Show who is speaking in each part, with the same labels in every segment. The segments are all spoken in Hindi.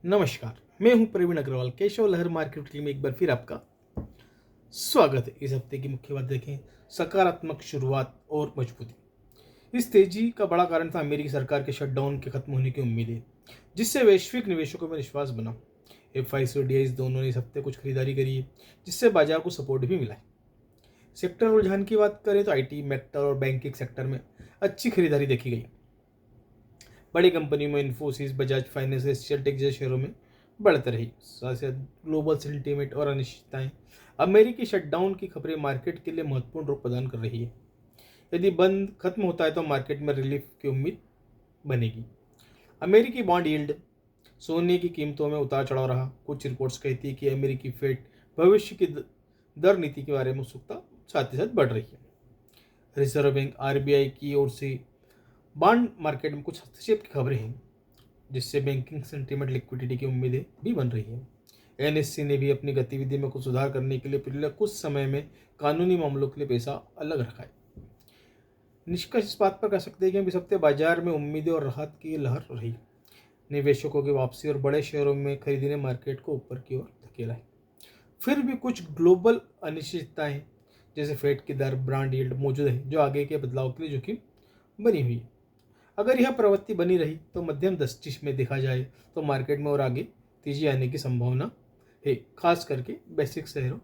Speaker 1: नमस्कार, मैं हूं प्रवीण अग्रवाल। केशव लहर मार्केट टीम में एक बार फिर आपका स्वागत है। इस हफ्ते की मुख्य बात देखें, सकारात्मक शुरुआत और मजबूती। इस तेजी का बड़ा कारण था अमेरिकी सरकार के शटडाउन के खत्म होने की उम्मीदें, जिससे वैश्विक निवेशकों में विश्वास बना। एफआईसी और डीआईस दोनों ने इस हफ्ते कुछ खरीदारी करी है, जिससे बाजार को सपोर्ट भी मिला है। सेक्टर रुझान की बात करें तो आईटी, मेटल और बैंकिंग सेक्टर में अच्छी खरीदारी देखी गई। बड़ी कंपनियों में इन्फोसिस, बजाज फाइनेंस, एशियल टेक जैसे शेयरों में बढ़त रही। साथ ही साथ ग्लोबल सेंटीमेंट और अनिश्चितताएं, अमेरिकी शटडाउन की खबरें मार्केट के लिए महत्वपूर्ण रूप प्रदान कर रही है। यदि बंद खत्म होता है तो मार्केट में रिलीफ की उम्मीद बनेगी। अमेरिकी बॉन्ड यील्ड, सोने की कीमतों में उतार चढ़ाव रहा। कुछ रिपोर्ट्स कहती है कि अमेरिकी फेड भविष्य की दर नीति के बारे में उत्सुकता साथ ही साथ बढ़ रही है। रिजर्व बैंक आरबीआई की ओर से बॉन्ड मार्केट में कुछ हस्तक्षेप की खबरें हैं, जिससे बैंकिंग सेंटीमेंट, लिक्विडिटी की उम्मीदें भी बन रही है। एनएससी ने भी अपनी गतिविधि में कुछ सुधार करने के लिए पिछले कुछ समय में कानूनी मामलों के लिए पैसा अलग रखा है। निष्कर्ष इस बात पर कह सकते हैं कि इस हफ्ते बाजार में उम्मीदें और राहत की लहर रही। निवेशकों की वापसी और बड़े शेयरों में खरीदी ने मार्केट को ऊपर की ओर धकेला है। फिर भी कुछ ग्लोबल अनिश्चितताएं, जैसे फेड की दर, ब्रांड यील्ड मौजूद है, जो आगे के बदलाव के लिए जोखिम बनी हुई है। अगर यह प्रवृत्ति बनी रही तो मध्यम दृष्टि में देखा जाए तो मार्केट में और आगे तेजी आने की संभावना है। खास करके बेसिक शहरों,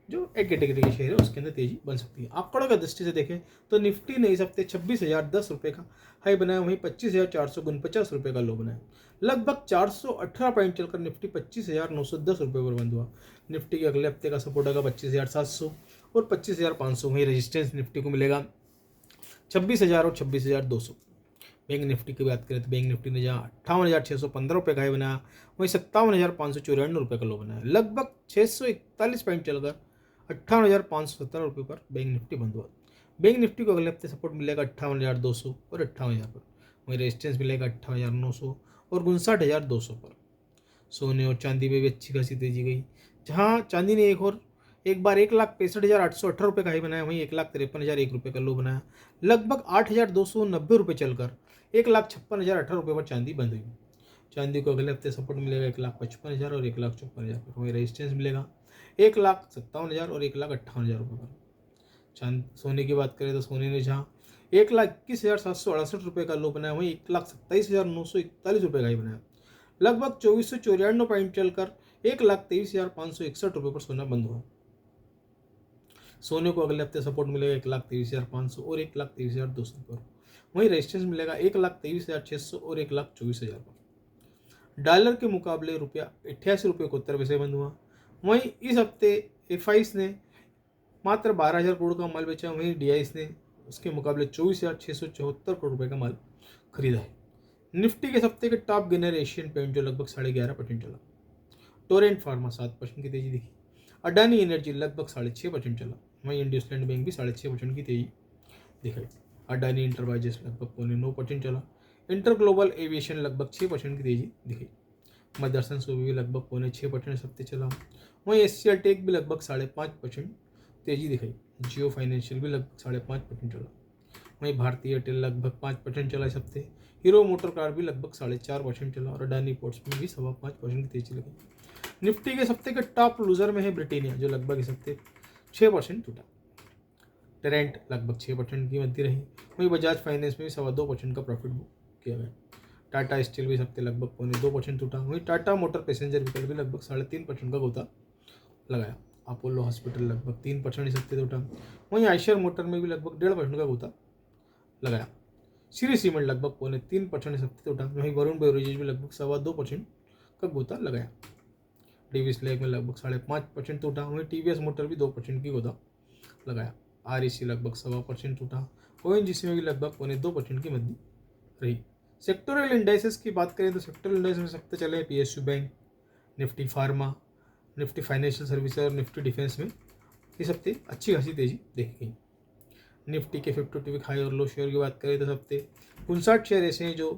Speaker 1: जो एक कैटेगरी के शेयर है, उसके अंदर तेजी बन सकती है। आंकड़ों की दृष्टि से देखें तो निफ्टी ने इस हफ्ते 26,010 का हाई बनाया, वहीं 25,449 का लो बनाया। लगभग 418 पॉइंट चलकर निफ्टी 25,910 पर बंद हुआ। निफ्टी के अगले हफ्ते का सपोर्ट होगा 25,700 और 25,500। वहीं रेजिस्टेंस निफ्टी को मिलेगा 26,000 और 26,200। बैंक निफ्टी की बात करें तो बैंक निफ्टी ने जहाँ 58,615 का हाई बनाया, वहीं 57,594 का लो बनाया। लगभग 641 पॉइंट चलकर 58,517 पर बैंक निफ्टी बंद हुआ। बैंक निफ्टी को अगले हफ्ते सपोर्ट मिलेगा 58,200 और 58,000 पर। वहीं रेजिस्टेंस मिलेगा 58,900 और 59,200 पर। सोने और चांदी में भी अच्छी खासी तेजी गई, जहाँ चांदी ने एक बार 1,65,818 का हाई बनाया, वहीं 1,53,001 का लो बनाया। लगभग 8,290 चलकर 1,56,018 पर चांदी बंद हुई। चांदी को अगले हफ्ते सपोर्ट मिलेगा 1,55,000 और 1,54,000 पर। वहीं रेजिस्टेंस मिलेगा 1,57,000 और 1,58,000 पर। सोने की बात करें तो सोने ने जहाँ 1,21,768 का लो बनाया, वहीं 1,27,941 का हाई बनाया। लगभग 2,494 पॉइंट चलकर 1,23,561 पर सोना बंद हुआ। सोने को अगले हफ्ते सपोर्ट मिलेगा 1,23,500 और 1,23,200 पर। वहीं रेजिस्टेंस मिलेगा 1,23,600 और 1,24,000 पर। डॉलर के मुकाबले रुपया 88 रुपये 71 पैसे बंद हुआ। वहीं इस हफ्ते एफआईस ने मात्र 12,000 करोड़ का माल बेचा, वहीं डीआईस ने उसके मुकाबले 24,674 करोड़ रुपये का माल खरीदा है। निफ्टी के हफ्ते के टॉप गेनर एशियन पेंट, जो लगभग 11.5% चला। टोरेंट फार्मा 7% की तेजी दिखी। अडानी एनर्जी लगभग 6.5% चला। वहीं इंडसइंड बैंक भी 6.5% की तेजी दिखाई। अडानी इंटरप्राइजेस लगभग 9.5% चला। इंटर ग्लोबल एविएशन लगभग 6% की तेजी दिखाई। मदरसन सूबी भी लगभग 6.5% इस हफ्ते चला। वहीं एशियल टेक भी लगभग 5.5% तेजी दिखाई। जियो फाइनेंशियल भी लगभग 5.5% चला। वहीं भारतीय एयरटेल लगभग 5% चला इस हफ्ते। हीरो मोटर कार भी लगभग 4.5% चला और अडानी पोर्ट्स में भी 5.25% की तेजी लगी। निफ्टी के हफ्ते के टॉप लूजर में है ब्रिटेनिया, जो लगभग इस हफ्ते 6% टूटा। टेरेंट लगभग 6% की वृद्धि रही। वहीं बजाज फाइनेंस में भी 2.25% का प्रॉफिट बुक किया गया। टाटा स्टील भी इस हफ्ते लगभग 2.5% टूटा। वहीं टाटा मोटर पैसेंजर व्हीकल भी लगभग 3.5% का गोता लगाया। अपोलो हॉस्पिटल लगभग 3% इस हफ्ते टूटा। वहीं आयशर मोटर में भी लगभग 1.5% का गोता लगाया। श्री सीमेंट लगभग 3.5% इस हफ्ते टूटा। वहीं वरुण बेवरेजेज भी लगभग 2.25% का गोता लगाया। डीवी स्लैग में लगभग 5.5% टूटा। वहीं टीवीएस मोटर भी 2% की गोदा लगाया। आरईसी लगभग 1.25% टूटा। ओएनजीसी में भी लगभग 2% की वृद्धि रही। सेक्टोरल इंडाइसेस की बात करें तो सेक्टोरल इंडाइस में सकते चले PSU bank, Nifty pharma, Nifty financial services और निफ्टी डिफेंस में इस हफ्ते अच्छी खासी तेजी देखी गई। निफ्टी के 52 वीक हाई और लो शेयर की बात करें तो इस हफ्ते 59 शेयर ऐसे हैं जो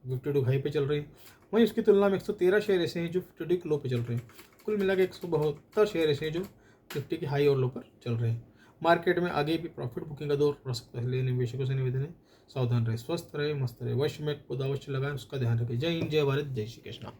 Speaker 1: 52 हाई पे चल रहे हैं। वहीं उसकी तुलना में 113 शेयर ऐसे हैं जो 52 लो पे चल रहे हैं। कुल मिला के 172 शेयर ऐसे हैं जो 50 के हाई और लो पर चल रहे हैं। मार्केट में आगे भी प्रॉफिट बुकिंग का दौर रह सकता है, इसलिए निवेशकों से निवेदन है, सावधान रहे, स्वस्थ रहे, मस्त रहे, वश में खुद अवश्य लगाएं, उसका ध्यान रखें। जय हिंद, जय भारत, जय श्री कृष्णा।